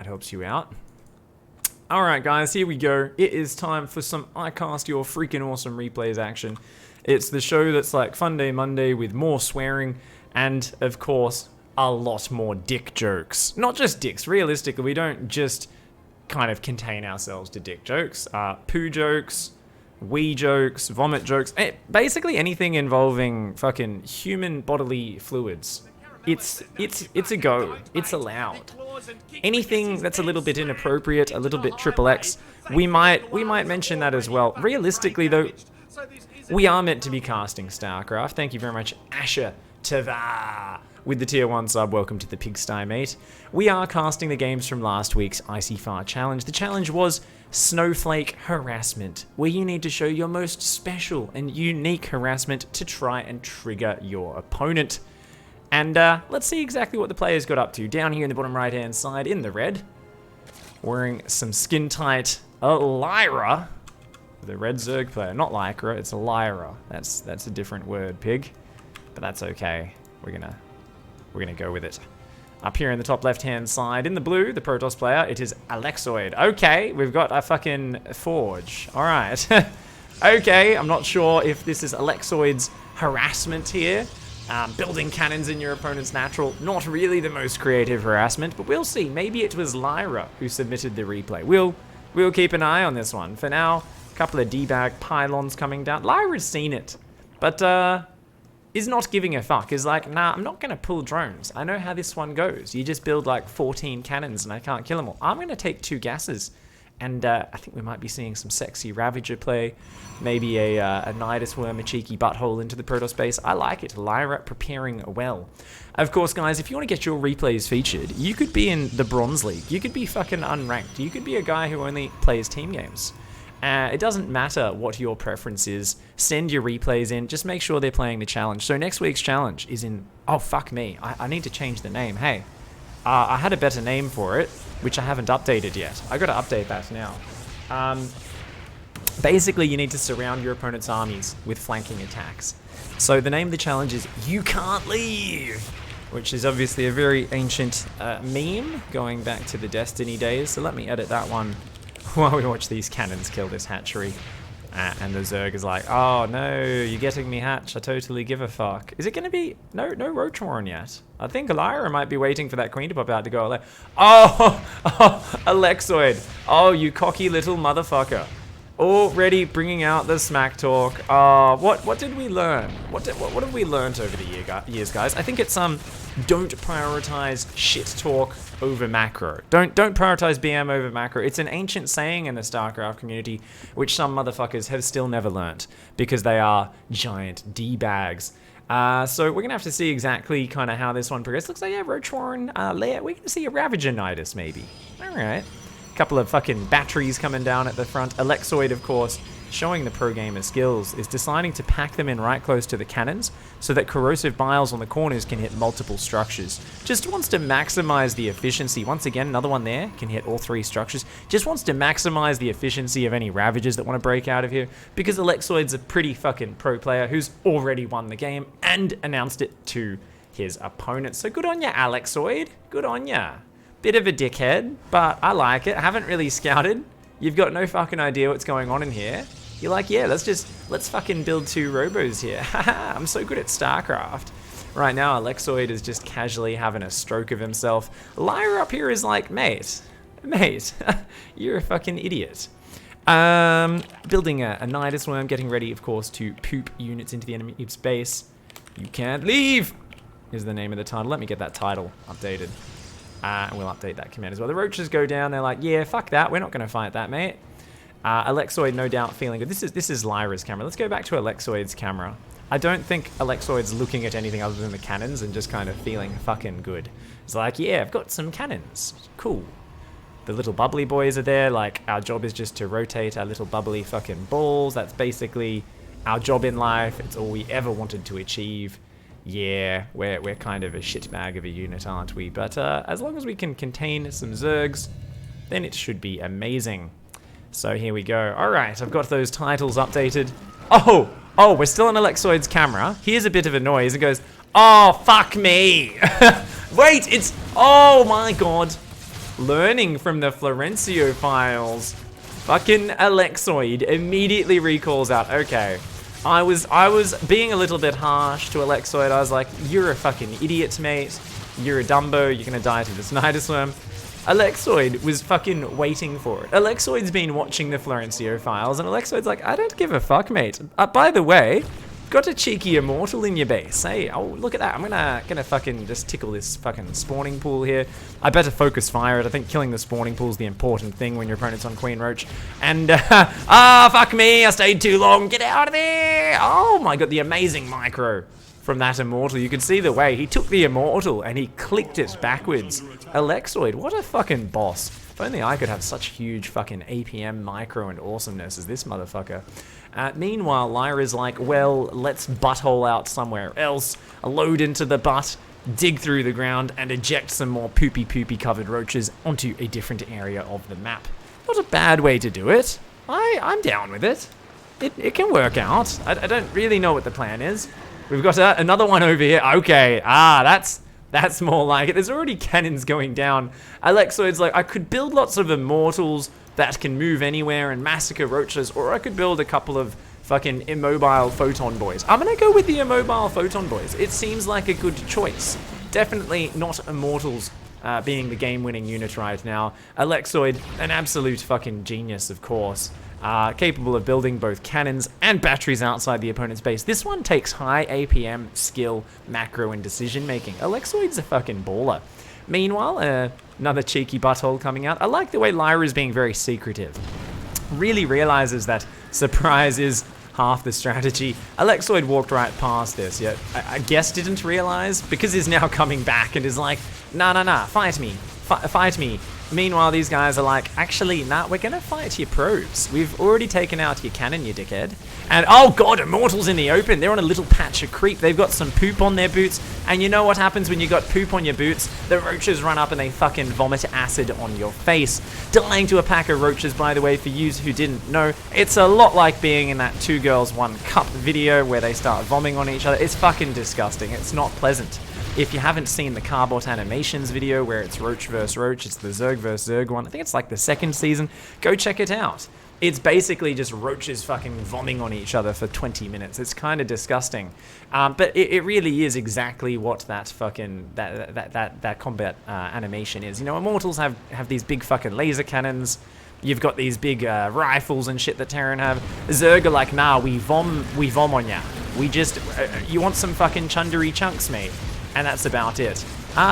helps you out. Alright guys, here we go. It is time for some I Cast Your Freaking Awesome Replays action. It's the show that's like Fun Day Monday with more swearing and, of course, a lot more dick jokes. Not just dicks, realistically, we don't just kind of contain ourselves to dick jokes. Poo jokes, wee jokes, vomit jokes, basically anything involving fucking human bodily fluids. It's a go. It's allowed. Anything that's a little bit inappropriate, a little bit XXX, we might mention that as well. Realistically though, we are meant to be casting StarCraft. Thank you very much, Asher Tava, with the tier 1 sub. Welcome to the pigsty, mate. We are casting the games from last week's ICYFAR challenge. The challenge was Snowflake Harassment, where you need to show your most special and unique harassment to try and trigger your opponent. And let's see exactly what the players got up to. Down here in the bottom right hand side in the red, wearing some skin tight Lyra, the red Zerg player. Not Lycra, it's a Lyra. That's a different word, pig. But that's okay. We're gonna go with it. Up here in the top left hand side in the blue, the Protoss player, it is Alexoid. Okay, we've got a fucking Forge. Alright. Okay, I'm not sure if this is Alexoid's harassment here. Building cannons in your opponent's natural, not really the most creative harassment, but we'll see. Maybe it was Lyra who submitted the replay. We'll keep an eye on this one. For now, a couple of D-bag pylons coming down. Lyra's seen it, but is not giving a fuck. Is like, nah, I'm not gonna pull drones. I know how this one goes. You just build like 14 cannons and I can't kill them all. I'm gonna take 2 gases. And I think we might be seeing some sexy Ravager play. Maybe a Nidus Worm, a cheeky butthole into the Protoss base. I like it. Lyra preparing well. Of course, guys, if you want to get your replays featured, you could be in the Bronze League. You could be fucking unranked. You could be a guy who only plays team games. It doesn't matter what your preference is. Send your replays in. Just make sure they're playing the challenge. So next week's challenge is in... Oh, fuck me. I need to change the name. Hey. I had a better name for it, which I haven't updated yet. I gotta update that now. Basically, you need to surround your opponent's armies with flanking attacks. So the name of the challenge is You Can't Leave, which is obviously a very ancient meme going back to the Destiny days. So let me edit that one while we watch these cannons kill this hatchery. And the Zerg is like, oh no, you're getting me hatch, I totally give a fuck. Is it gonna be, no Roach Warren yet? I think Lyra might be waiting for that queen to pop out to go, oh, Alexoid, oh, you cocky little motherfucker. Already bringing out the smack talk. What did we learn? What have we learned over the years, guys? I think it's don't prioritize shit talk over macro. Don't prioritize BM over macro. It's an ancient saying in the StarCraft community, which some motherfuckers have still never learnt because they are giant D-bags. So we're gonna have to see exactly kind of how this one progresses. Looks like, yeah, Roach Warren, we're gonna see a Ravager Nidus maybe. All right. Couple of fucking batteries coming down at the front. Alexoid, of course, showing the pro gamer skills, is deciding to pack them in right close to the cannons so that corrosive biles on the corners can hit multiple structures. Just wants to maximize the efficiency. Once again, another one there can hit all 3 structures. Just wants to maximize the efficiency of any Ravagers that want to break out of here, because Alexoid's a pretty fucking pro player who's already won the game and announced it to his opponent. So good on ya, Alexoid. Good on ya. Bit of a dickhead, but I like it. I haven't really scouted. You've got no fucking idea what's going on in here. You're like, yeah, let's fucking build 2 robos here. Haha, I'm so good at StarCraft. Right now, Alexoid is just casually having a stroke of himself. Lyra up here is like, mate, you're a fucking idiot. Building a Nidus Worm, getting ready, of course, to poop units into the enemy's base. You Can't Leave is the name of the title. Let me get that title updated. And we'll update that command as well. The roaches go down. They're like, yeah, fuck that. We're not going to fight that, mate. Alexoid, no doubt, feeling good. This is Lyra's camera. Let's go back to Alexoid's camera. I don't think Alexoid's looking at anything other than the cannons and just kind of feeling fucking good. It's like, yeah, I've got some cannons. Cool. The little bubbly boys are there. Like, our job is just to rotate our little bubbly fucking balls. That's basically our job in life. It's all we ever wanted to achieve. Yeah, we're kind of a shitbag of a unit, aren't we? But as long as we can contain some Zergs, then it should be amazing. So here we go. All right, I've got those titles updated. Oh, we're still on Alexoid's camera. Here's a bit of a noise. It goes, oh, fuck me. Wait, it's, oh my God. learning from the Florencio files. Fucking Alexoid immediately recalls out, okay, I was being a little bit harsh to Alexoid. I was like, you're a fucking idiot, mate. You're a Dumbo. You're gonna die to this Nidusworm. Alexoid was fucking waiting for it. Alexoid's been watching the Florencio files, and Alexoid's like, I don't give a fuck, mate. By the way, got a cheeky immortal in your base. Hey, oh, look at that. I'm gonna fucking just tickle this fucking spawning pool here. I better focus fire it. I think killing the spawning pool is the important thing when your opponent's on Queen Roach. And, fuck me, I stayed too long. Get out of there. Oh my god, the amazing micro from that immortal. You could see the way he took the immortal and he clicked it backwards. Alexoid, what a fucking boss. If only I could have such huge fucking APM micro and awesomeness as this motherfucker. Meanwhile, Lyra's like, well, let's butthole out somewhere else, load into the butt, dig through the ground, and eject some more poopy covered roaches onto a different area of the map. Not a bad way to do it. I'm down with it. It can work out. I don't really know what the plan is. We've got another one over here. Okay, that's more like it. There's already cannons going down. Alexoid's like, I could build lots of immortals that can move anywhere and massacre roaches, or I could build a couple of fucking immobile photon boys. I'm gonna go with the immobile photon boys. It seems like a good choice. Definitely not immortals being the game-winning unit right now. Alexoid, an absolute fucking genius, of course. Capable of building both cannons and batteries outside the opponent's base. This one takes high APM, skill, macro, and decision-making. Alexoid's a fucking baller. Meanwhile, another cheeky butthole coming out. I like the way Lyra is being very secretive. Really realizes that surprise is half the strategy. Alexoid walked right past this, yet I guess didn't realize, because he's now coming back and is like, nah, fight me. Fight me. Meanwhile, these guys are like, actually, nah, we're gonna fight your probes. We've already taken out your cannon, you dickhead. And, oh god, Immortals in the open. They're on a little patch of creep. They've got some poop on their boots. And you know what happens when you got poop on your boots? The roaches run up and they fucking vomit acid on your face. Dying to a pack of roaches, by the way, for you who didn't know. It's a lot like being in that 2 Girls 1 Cup video where they start vomiting on each other. It's fucking disgusting. It's not pleasant. If you haven't seen the Carbot Animations video where it's Roach vs. Roach, it's the Zerg vs. Zerg one, I think it's like the 2nd season, go check it out. It's basically just roaches fucking vomiting on each other for 20 minutes. It's kind of disgusting. But it really is exactly what that fucking, that combat animation is. You know, Immortals have these big fucking laser cannons. You've got these big rifles and shit that Terran have. Zerg are like, nah, we vom on ya. We just, you want some fucking chundery chunks, mate? And that's about it.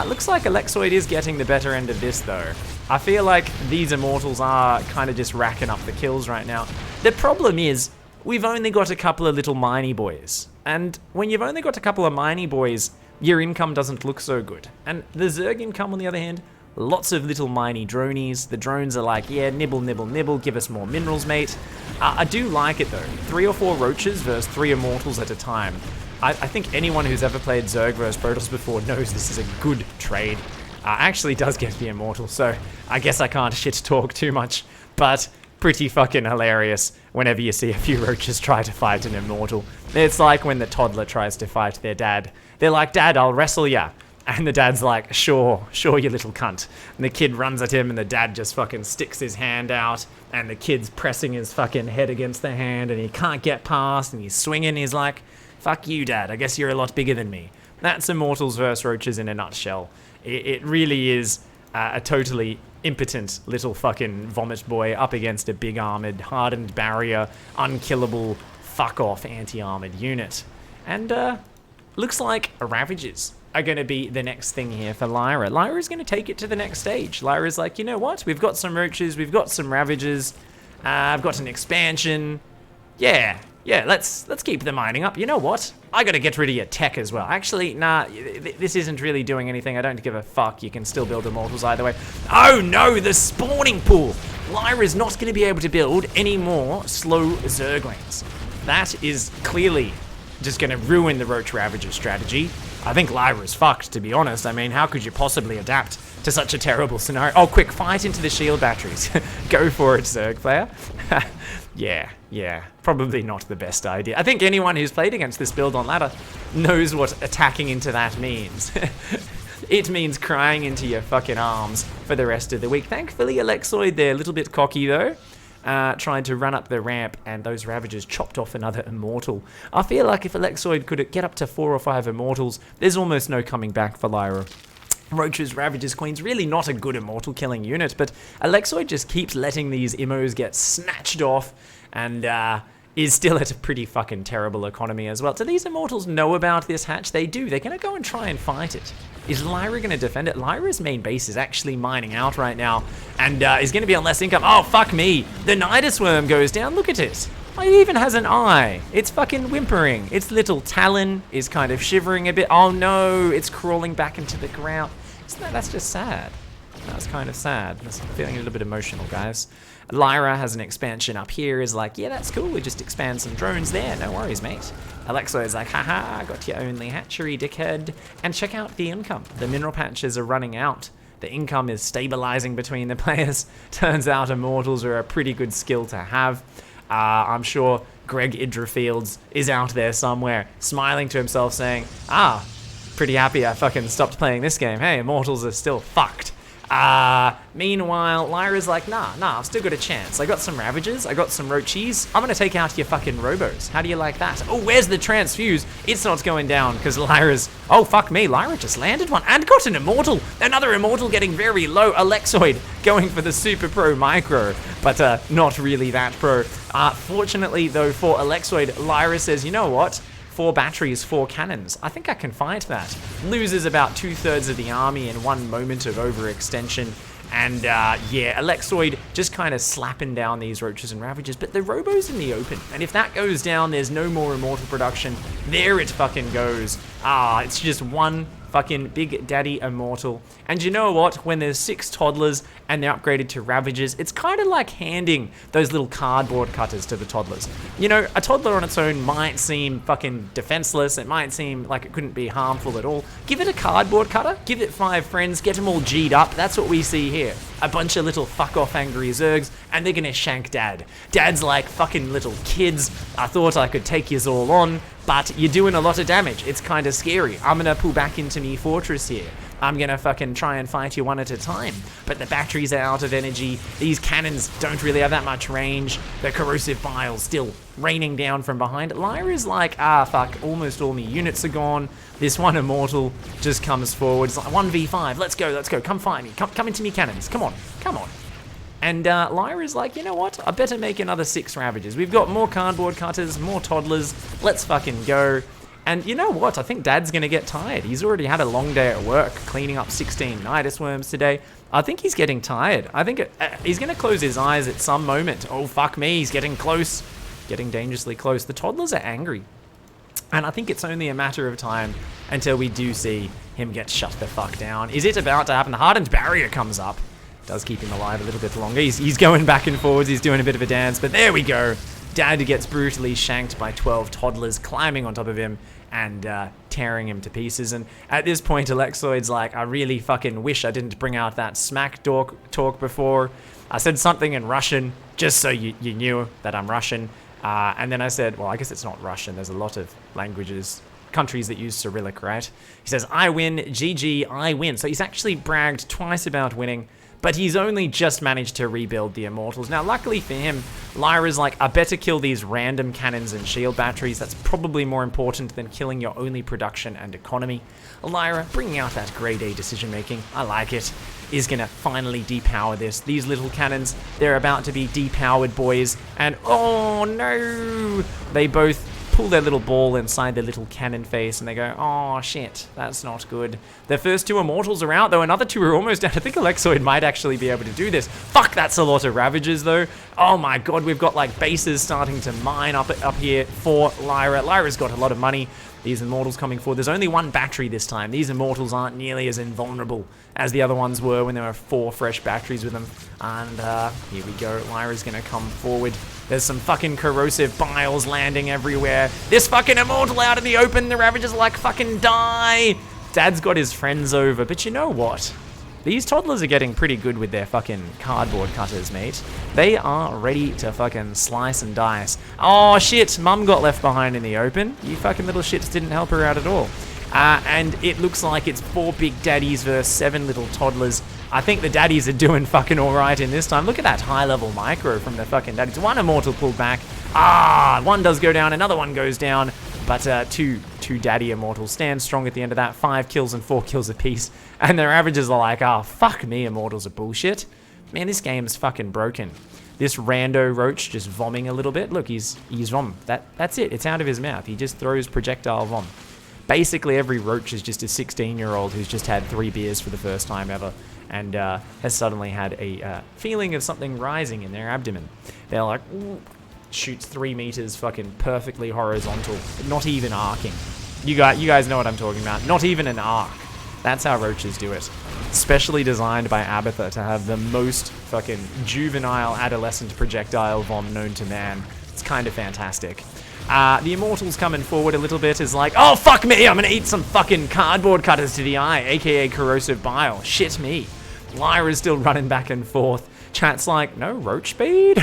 Looks like Alexoid is getting the better end of this, though. I feel like these Immortals are kind of just racking up the kills right now. The problem is, we've only got a couple of little miney boys. And when you've only got a couple of miney boys, your income doesn't look so good. And the Zerg income, on the other hand, lots of little miney dronies. The drones are like, yeah, nibble, nibble, nibble, give us more minerals, mate. I do like it, though. 3 or 4 roaches versus 3 Immortals at a time. I think anyone who's ever played Zerg vs. Protoss before knows this is a good trade. Actually does get the Immortal, so I guess I can't shit talk too much, but pretty fucking hilarious whenever you see a few roaches try to fight an Immortal. It's like when the toddler tries to fight their dad. They're like, Dad, I'll wrestle ya. And the dad's like, sure, you little cunt. And the kid runs at him and the dad just fucking sticks his hand out and the kid's pressing his fucking head against the hand and he can't get past and he's swinging. He's like, fuck you, Dad. I guess you're a lot bigger than me. That's Immortals vs. Roaches in a nutshell. It really is a totally impotent little fucking vomit boy up against a big armored, hardened barrier, unkillable, fuck-off anti-armored unit. And looks like Ravagers are going to be the next thing here for Lyra. Lyra's going to take it to the next stage. Lyra's like, you know what? We've got some Roaches, we've got some Ravagers, I've got an expansion. Yeah, let's keep the mining up. You know what? I gotta get rid of your tech as well. Actually, nah, this isn't really doing anything. I don't give a fuck. You can still build Immortals either way. Oh no, the spawning pool! Lyra's not gonna be able to build any more slow Zerglings. That is clearly just gonna ruin the Roach Ravager strategy. I think Lyra's fucked, to be honest. I mean, how could you possibly adapt to such a terrible scenario? Oh, quick, fight into the shield batteries. Go for it, Zerg player. Yeah, probably not the best idea. I think anyone who's played against this build on ladder knows what attacking into that means. it means crying into your fucking arms for the rest of the week. Thankfully, Alexoid there, a little bit cocky though. Trying to run up the ramp, and those Ravagers chopped off another Immortal. I feel like if Alexoid could get up to 4 or 5 Immortals, there's almost no coming back for Lyra. Roaches, Ravagers, Queens, really not a good Immortal killing unit, but Alexoid just keeps letting these Immos get snatched off, and is still at a pretty fucking terrible economy as well. Do these Immortals know about this hatch? They do. They're going to go and try and fight it. Is Lyra going to defend it? Lyra's main base is actually mining out right now, and is going to be on less income. Oh, fuck me. The Nidus Worm goes down. Look at it. It even has an eye. It's fucking whimpering. Its little talon is kind of shivering a bit. Oh no, it's crawling back into the ground. That's just sad. That's kind of sad. I'm feeling a little bit emotional, guys. Lyra has an expansion up here, is like, yeah, that's cool, we just expand some drones there, no worries, mate. Alexo is like, haha, got your only hatchery, dickhead. And check out the income. The mineral patches are running out. The income is stabilizing between the players. Turns out Immortals are a pretty good skill to have. I'm sure Greg Idrefields is out there somewhere, smiling to himself saying, pretty happy I fucking stopped playing this game. Hey, Immortals are still fucked. Meanwhile, Lyra's like, nah, I've still got a chance. I got some Ravagers, I got some Roachies. I'm gonna take out your fucking Robos. How do you like that? Oh, where's the transfuse? It's not going down because Lyra's, oh, fuck me, Lyra just landed one and got an Immortal. Another Immortal getting very low. Alexoid going for the super pro micro, but not really that pro. Fortunately though for Alexoid, Lyra says, you know what? 4 batteries, 4 cannons. I think I can fight that. Loses about 2/3 of the army in one moment of overextension. And yeah, Alexoid just kind of slapping down these Roaches and Ravagers, but the Robo's in the open. And if that goes down, there's no more Immortal production. There it fucking goes. It's just one fucking Big Daddy Immortal. And you know what? When there's 6 toddlers and they're upgraded to Ravagers, it's kind of like handing those little cardboard cutters to the toddlers. You know, a toddler on its own might seem fucking defenseless. It might seem like it couldn't be harmful at all. Give it a cardboard cutter, give it 5 friends, get them all G'd up. That's what we see here. A bunch of little fuck off angry Zergs, and they're gonna shank Dad. Dad's like, fucking little kids, I thought I could take yous all on, but you're doing a lot of damage. It's kind of scary. I'm gonna pull back into me fortress here. I'm gonna fucking try and fight you one at a time. But the batteries are out of energy. These cannons don't really have that much range. The corrosive bile's still raining down from behind. Lyra's like, fuck, almost all my units are gone. This one Immortal just comes forward. It's like 1v5, let's go, come fight me. Come into me cannons, come on. And Lyra's like, you know what? I better make another 6 Ravagers. We've got more cardboard cutters, more toddlers. Let's fucking go. And you know what? I think Dad's gonna get tired. He's already had a long day at work, cleaning up 16 Nidus Worms today. I think he's getting tired. I think he's gonna close his eyes at some moment. Oh, fuck me, he's getting close. Getting dangerously close. The toddlers are angry. And I think it's only a matter of time until we do see him get shut the fuck down. Is it about to happen? The Hardened Barrier comes up. Does keep him alive a little bit longer. He's going back and forwards. He's doing a bit of a dance, but there we go. Dad gets brutally shanked by 12 toddlers climbing on top of him and tearing him to pieces. And at this point, Alexoid's like, I really fucking wish I didn't bring out that smack talk before. I said something in Russian just so you knew that I'm Russian. And then I said, well, I guess it's not Russian. There's a lot of languages, countries that use Cyrillic, right? He says, I win, GG, I win. So he's actually bragged twice about winning, but he's only just managed to rebuild the Immortals. Now, luckily for him, Lyra's like, I better kill these random cannons and shield batteries. That's probably more important than killing your only production and economy. Lyra, bringing out that grade A decision making, I like it, is gonna finally depower this. These little cannons, they're about to be depowered, boys. And oh no! They both pull their little ball inside their little cannon face and they go, oh shit, that's not good. The first 2 Immortals are out though, another 2 are almost out. I think Alexoid might actually be able to do this. Fuck, that's a lot of Ravagers though. Oh my god, we've got like bases starting to mine up here for Lyra. Lyra's got a lot of money. These Immortals coming forward. There's only 1 battery this time. These Immortals aren't nearly as invulnerable as the other ones were when there were 4 fresh batteries with them. And here we go. Lyra's gonna come forward. There's some fucking corrosive biles landing everywhere. This fucking Immortal out in the open. The Ravagers are like, fucking die. Dad's got his friends over. But you know what? These toddlers are getting pretty good with their fucking cardboard cutters, mate. They are ready to fucking slice and dice. Oh shit, Mum got left behind in the open. You fucking little shits didn't help her out at all. And it looks like it's 4 big daddies versus 7 little toddlers. I think the daddies are doing fucking alright in this time. Look at that high-level micro from the fucking daddies. 1 immortal pulled back. 1 does go down, another 1 goes down. But two daddy immortals stand strong at the end of that. 5 kills and 4 kills apiece. And their averages are like, fuck me, immortals are bullshit. Man, this game is fucking broken. This rando roach just vomiting a little bit. Look, he's vom. That's it. It's out of his mouth. He just throws projectile vom. Basically, every roach is just a 16-year-old who's just had 3 beers for the first time ever and has suddenly had a feeling of something rising in their abdomen. They're like, ooh, shoots 3 meters fucking perfectly horizontal, not even arcing. You guys know what I'm talking about. Not even an arc. That's how roaches do it. Specially designed by Abatha to have the most fucking juvenile adolescent projectile vom known to man. It's kind of fantastic. The Immortals coming forward a little bit is like, oh, fuck me, I'm gonna eat some fucking cardboard cutters to the eye, aka corrosive bile. Shit me. Lyra's still running back and forth. Chat's like, no roach speed?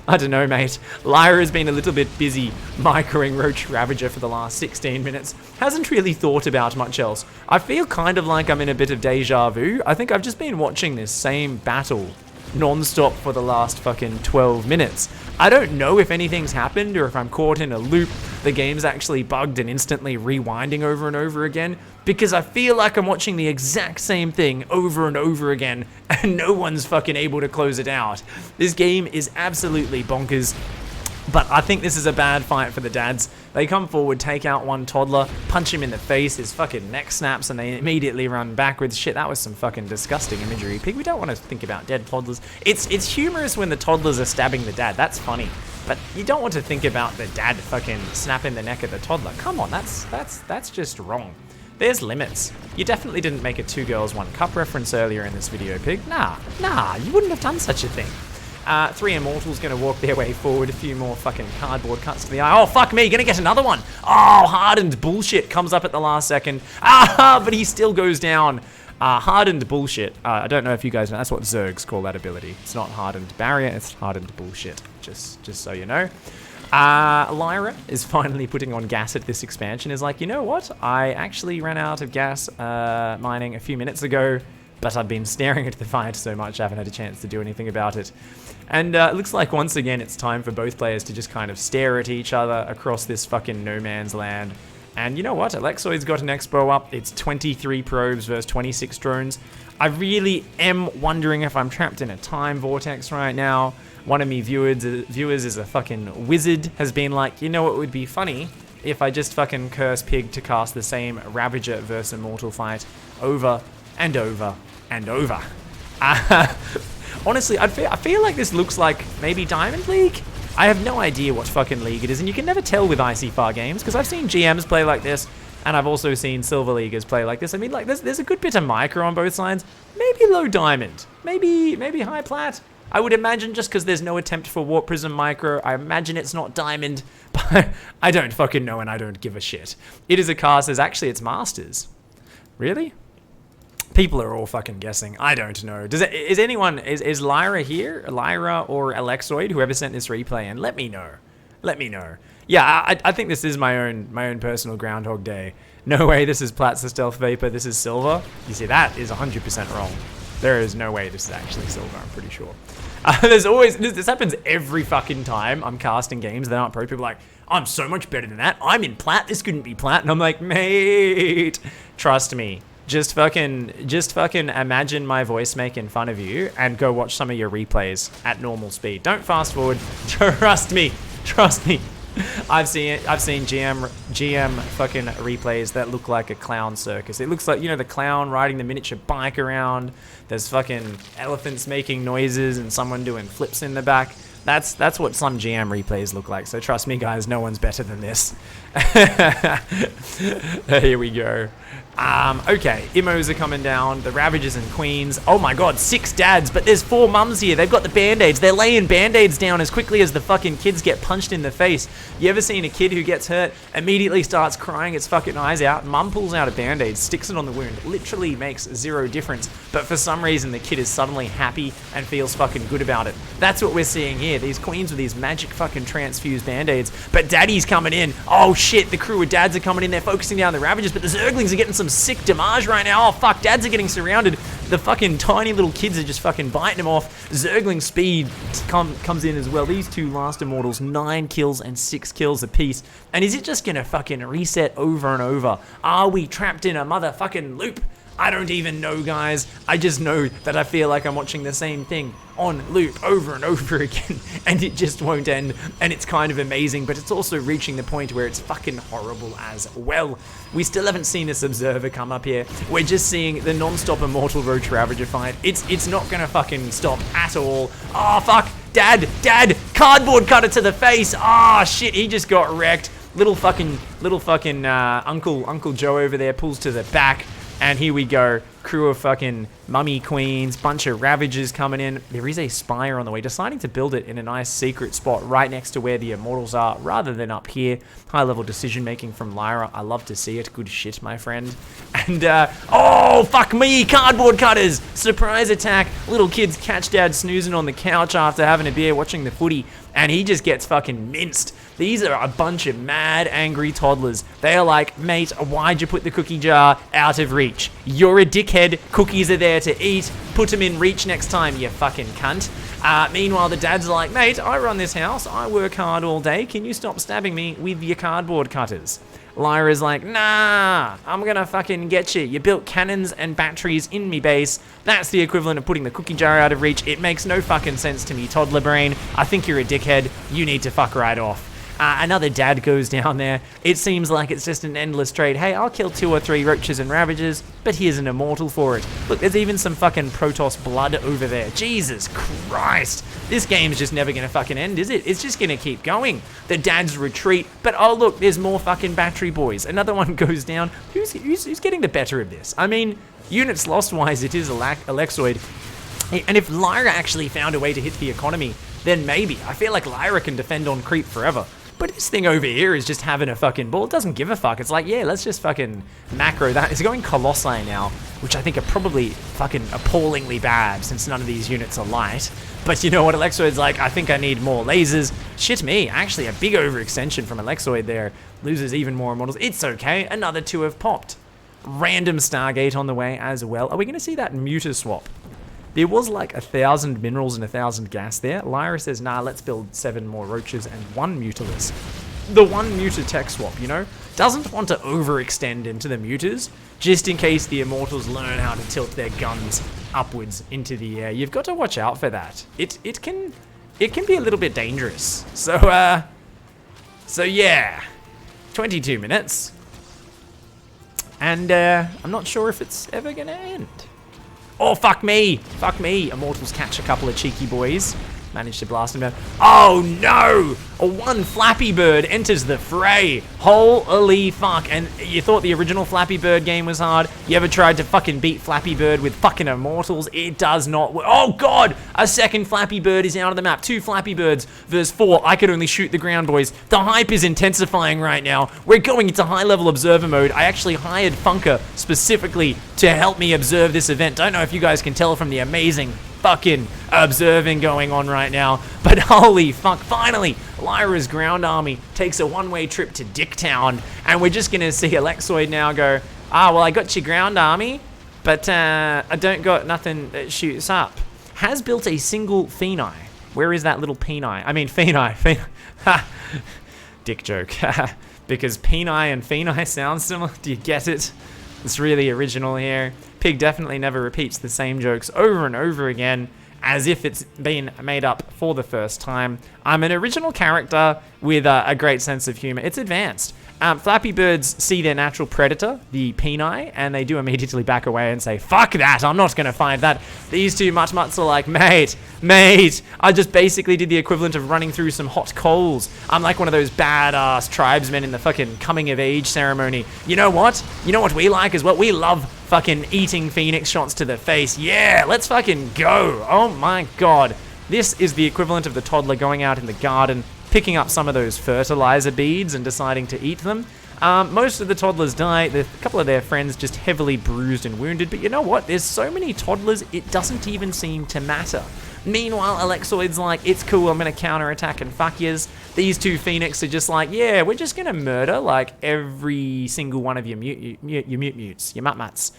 I don't know, mate. Lyra's been a little bit busy microing Roach Ravager for the last 16 minutes. Hasn't really thought about much else. I feel kind of like I'm in a bit of deja vu. I think I've just been watching this same battle non-stop for the last fucking 12 minutes. I don't know if anything's happened or if I'm caught in a loop. The game's actually bugged and instantly rewinding over and over again, because I feel like I'm watching the exact same thing over and over again and no one's fucking able to close it out. This game is absolutely bonkers. But I think this is a bad fight for the dads. They come forward, take out 1 toddler, punch him in the face, his fucking neck snaps, and they immediately run backwards. Shit, that was some fucking disgusting imagery. Pig, we don't want to think about dead toddlers. It's humorous when the toddlers are stabbing the dad. That's funny. But you don't want to think about the dad fucking snapping the neck of the toddler. Come on, that's just wrong. There's limits. You definitely didn't make a 2 girls 1 cup reference earlier in this video, Pig. Nah, you wouldn't have done such a thing. 3 Immortals gonna walk their way forward. A few more fucking cardboard cuts to the eye. Oh, fuck me, gonna get another one. Oh, hardened bullshit comes up at the last second. But he still goes down. Hardened bullshit. I don't know if you guys know. That's what Zergs call that ability. It's not hardened barrier, it's hardened bullshit. Just so you know. Lyra is finally putting on gas at this expansion. Is like, you know what? I actually ran out of gas mining a few minutes ago, but I've been staring at the fight so much I haven't had a chance to do anything about it. And it looks like once again it's time for both players to just kind of stare at each other across this fucking no man's land. And you know what? Alexoid's got an expo up. It's 23 probes versus 26 drones. I really am wondering if I'm trapped in a time vortex right now. One of me viewers is a fucking wizard, has been like, you know what would be funny? If I just fucking curse Pig to cast the same Ravager versus Immortal fight over and over and over. Honestly, I feel like this looks like maybe Diamond League? I have no idea what fucking league it is, and you can never tell with ICYFAR games, because I've seen GMs play like this, and I've also seen Silver Leaguers play like this. I mean, like, there's a good bit of micro on both sides. Maybe low diamond. Maybe high plat. I would imagine, just because there's no attempt for Warp Prism micro, I imagine it's not diamond, but I don't fucking know, and I don't give a shit. It is a cast as actually it's Masters. Really? People are all fucking guessing. I don't know. Is Lyra here? Lyra or Alexoid? Whoever sent this replay in, let me know. Let me know. Yeah, I think this is my own personal Groundhog Day. No way this is Plat's the Stealth Vapor, this is Silver. You see, that is 100% wrong. There is no way this is actually Silver, I'm pretty sure. There's always, this happens every fucking time I'm casting games that aren't pro. People are like, I'm so much better than that. I'm in Plat, this couldn't be Plat. And I'm like, mate, trust me. Just fucking imagine my voice making fun of you and go watch some of your replays at normal speed. Don't fast forward. Trust me. I've seen GM fucking replays that look like a clown circus. It looks like, you know, the clown riding the miniature bike around. There's fucking elephants making noises and someone doing flips in the back. That's what some GM replays look like. So trust me, guys, no one's better than this. Here we go. Okay, Immos are coming down, the Ravagers and Queens. Oh my god, 6 dads, but there's 4 mums here. They've got the band-aids. They're laying band-aids down as quickly as the fucking kids get punched in the face. You ever seen a kid who gets hurt, immediately starts crying its fucking eyes out? Mum pulls out a band-aid, sticks it on the wound, literally makes 0 difference. But for some reason, the kid is suddenly happy and feels fucking good about it. That's what we're seeing here. here. These queens with these magic fucking transfused band-aids. But daddy's coming in. Oh shit, the crew of dads are coming in. They're focusing down the Ravagers, but the Zerglings are getting some sick damage right now. Oh fuck, dads are getting surrounded. The fucking tiny little kids are just fucking biting them off. Zergling speed comes in as well. These two last immortals, 9 kills and 6 kills apiece. And is it just gonna fucking reset over and over? Are we trapped in a motherfucking loop? I don't even know, guys. I just know that I feel like I'm watching the same thing on loop over and over again, and it just won't end, and it's kind of amazing, but it's also reaching the point where it's fucking horrible as well. We still haven't seen this Observer come up here. We're just seeing the non-stop Immortal Roach Ravager fight. It's not gonna fucking stop at all. Oh, fuck. Dad, cardboard cutter to the face. Oh, shit, he just got wrecked. Little fucking Uncle Joe over there pulls to the back. And here we go, crew of fucking mummy queens, bunch of Ravagers coming in. There is a Spire on the way, deciding to build it in a nice secret spot right next to where the Immortals are, rather than up here. High-level decision-making from Lyra. I love to see it. Good shit, my friend. And, oh, fuck me, cardboard cutters! Surprise attack. Little kids catch dad snoozing on the couch after having a beer, watching the footy, and he just gets fucking minced. These are a bunch of mad, angry toddlers. They are like, mate, why'd you put the cookie jar out of reach? You're a dickhead. Cookies are there to eat. Put them in reach next time, you fucking cunt. Meanwhile, the dads are like, mate, I run this house. I work hard all day. Can you stop stabbing me with your cardboard cutters? Lyra's like, nah, I'm gonna fucking get you. You built cannons and batteries in me base. That's the equivalent of putting the cookie jar out of reach. It makes no fucking sense to me, toddler brain. I think you're a dickhead. You need to fuck right off. Another dad goes down there. It seems like it's just an endless trade. Hey, I'll kill 2 or 3 roaches and Ravagers, but here's an immortal for it. Look, there's even some fucking Protoss blood over there. Jesus Christ. This game's just never gonna fucking end, is it? It's just gonna keep going. The dads retreat, but oh look, there's more fucking battery boys. Another one goes down. Who's getting the better of this? I mean, units lost-wise, it is Alexoid. And if Lyra actually found a way to hit the economy, then maybe. I feel like Lyra can defend on creep forever. But this thing over here is just having a fucking ball. It doesn't give a fuck. It's like, yeah, let's just fucking macro that. It's going Colossi now, which I think are probably fucking appallingly bad since none of these units are light. But you know what? Alexoid's like, I think I need more lasers. Shit me. Actually, a big overextension from Alexoid there. Loses even more immortals. It's okay. Another 2 have popped. Random Stargate on the way as well. Are we going to see that muta swap? There was like 1,000 minerals and 1,000 gas there. Lyra says, nah, let's build 7 more roaches and 1 mutalist. The 1 muta tech swap, you know? Doesn't want to overextend into the mutas, just in case the immortals learn how to tilt their guns upwards into the air. You've got to watch out for that. It can be a little bit dangerous. So yeah, 22 minutes. And I'm not sure if it's ever gonna end. Oh, fuck me. Fuck me. Immortals catch a couple of cheeky boys. Managed to blast him down. Oh, no. A 1 Flappy Bird enters the fray. Holy fuck. And you thought the original Flappy Bird game was hard? You ever tried to fucking beat Flappy Bird with fucking Immortals? It does not work. Oh, God. A 2nd Flappy Bird is out of the map. 2 Flappy Birds versus 4. I could only shoot the ground, boys. The hype is intensifying right now. We're going into high-level observer mode. I actually hired Funker specifically to help me observe this event. Don't know if you guys can tell from the amazing fucking observing going on right now, but holy fuck, finally, Lyra's ground army takes a one-way trip to Dicktown, and we're just gonna see Alexoid now go, well, I got your ground army, but I don't got nothing that shoots up. Has built a single Phenai. Where is that little Peni? I mean, Phenai. Dick joke. Because Peni and Phenai sound similar. Do you get it? It's really original here. Pig definitely never repeats the same jokes over and over again as if it's been made up for the first time. I'm an original character with a great sense of humor. It's advanced. Flappy Birds see their natural predator, the Peni, and they do immediately back away and say, fuck that, I'm not going to find that. These 2 mutts are like, mate, I just basically did the equivalent of running through some hot coals. I'm like one of those badass tribesmen in the fucking coming of age ceremony. You know what? You know what we like as well? We love fucking eating Phoenix shots to the face. Yeah, let's fucking go. Oh my God. This is the equivalent of the toddler going out in the garden, picking up some of those fertilizer beads and deciding to eat them. Most of the toddlers die. A couple of their friends just heavily bruised and wounded. But you know what? There's so many toddlers, it doesn't even seem to matter. Meanwhile, Alexoid's like, it's cool, I'm going to counterattack and fuck yous. These two Phoenix are just like, yeah, we're just going to murder, like, every single one of your mutes, your mut-muts.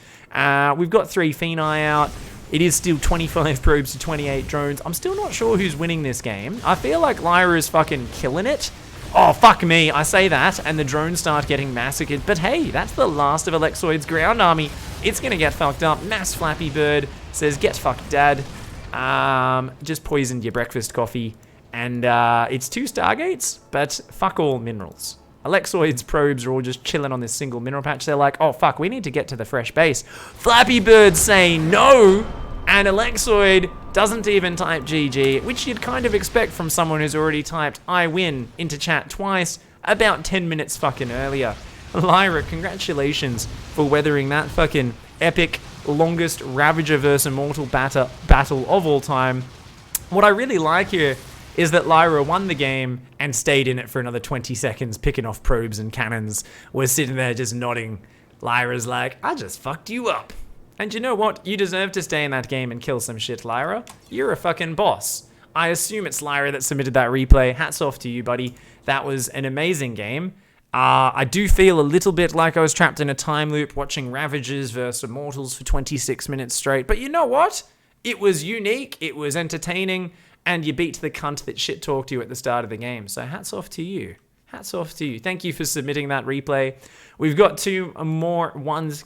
We've got 3 Phenai out. It is still 25 probes to 28 drones. I'm still not sure who's winning this game. I feel like Lyra is fucking killing it. Oh, fuck me, I say that, and the drones start getting massacred. But hey, that's the last of Alexoid's ground army. It's going to get fucked up. Mass Flappy Bird says, get fucked, dad. Just poisoned your breakfast coffee. And it's 2 Stargates, but fuck all minerals. Alexoid's probes are all just chilling on this single mineral patch. They're like, oh fuck, we need to get to the fresh base. Flappy Bird say no, and Alexoid doesn't even type GG, which you'd kind of expect from someone who's already typed I win into chat twice about 10 minutes fucking earlier. Lyra, congratulations for weathering that fucking epic, longest Ravager versus Immortal battle of all time. What I really like here is that Lyra won the game and stayed in it for another 20 seconds, picking off probes and cannons. We're sitting there just nodding. Lyra's like, I just fucked you up. And you know what? You deserve to stay in that game and kill some shit, Lyra. You're a fucking boss. I assume it's Lyra that submitted that replay. Hats off to you, buddy. That was an amazing game. I do feel a little bit like I was trapped in a time loop watching Ravagers versus Immortals for 26 minutes straight. But you know what? It was unique, it was entertaining, and you beat the cunt that shit-talked you at the start of the game. So hats off to you. Hats off to you. Thank you for submitting that replay. We've got 2 more ones